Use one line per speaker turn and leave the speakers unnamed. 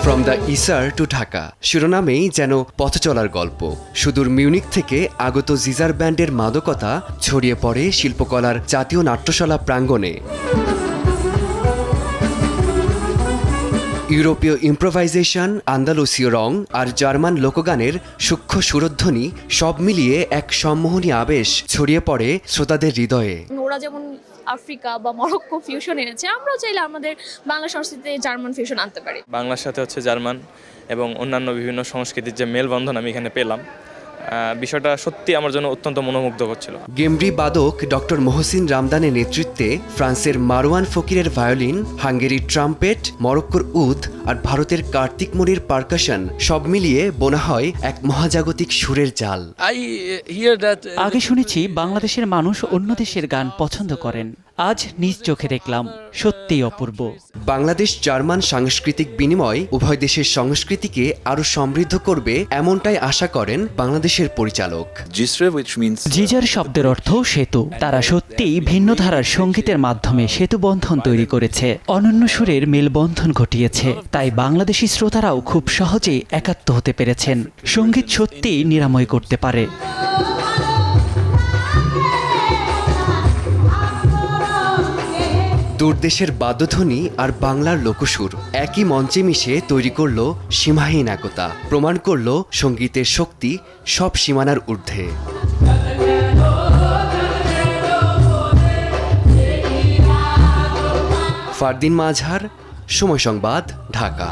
From the ইসার two Dhaka শিরোনামেই যেন পথ চলার গল্প। সুদূর মিউনিক থেকে আগত জিজার ব্যান্ডের মাদকতা ছড়িয়ে পড়ে শিল্পকলার জাতীয় নাট্যশালা প্রাঙ্গণে। ইউরোপীয় ইম্প্রোভাইজেশন, আন্দালুসীয় রং আর জার্মান লোকগানের সূক্ষ্ম সুরধ্বনি সব মিলিয়ে এক সম্মোহনী আবেশ ছড়িয়ে পড়ে শ্রোতাদের হৃদয়ে।
ওরা যেমন আফ্রিকা বা মরক্কো ফিউশন এনেছে, আমরাও চাইলে আমাদের বাংলা সংস্কৃতিতে জার্মান ফিউশন আনতে পারি।
বাংলার সাথে জার্মান এবং অন্যান্য বিভিন্ন সংস্কৃতির যে মেলবন্ধন আমি এখানে পেলাম, বিষয়টা সত্যি আমার জন্য অত্যন্ত মনোমুগ্ধকর ছিল।
গেমরি বাদক ডক্টর মহসিন রামদানের নেতৃত্বে ফ্রান্সের মারওয়ান ফকিরের ভায়োলিন, হাঙ্গেরির ট্রাম্পেট, মরক্কোর উদ আর ভারতের কার্তিক মনির পারকাশন সব মিলিয়ে বোনা হয় এক মহাজাগতিক সুরের জাল।
আগে শুনেছি বাংলাদেশের মানুষ অন্য দেশের গান পছন্দ করেন, আজ নিজ চোখে দেখলাম সত্যিই অপূর্ব।
বাংলাদেশ জার্মান সাংস্কৃতিক বিনিময় উভয় দেশের সংস্কৃতিকে আরো সমৃদ্ধ করবে, এমনটাই আশা করেন বাংলাদেশের পরিচালক।
জিজার শব্দের অর্থ সেতু। তারা সত্যিই ভিন্ন ধারার সঙ্গীতের মাধ্যমে সেতু বন্ধন তৈরি করেছে, অনন্য সুরের মেলবন্ধন ঘটিয়েছে। তাই বাংলাদেশি শ্রোতারাও খুব সহজেই একাত্ম হতে পেরেছেন। সঙ্গীত সত্যিই নিরাময় করতে পারে।
দূরদেশের বাদ্যধ্বনি আর বাংলার লোকসুর একই মঞ্চে মিশে তৈরি করল সীমাহীন একতা, প্রমাণ করল সঙ্গীতের শক্তি সব সীমানার ঊর্ধ্বে। ফারদিন মাঝার, সময় সংবাদ, ঢাকা।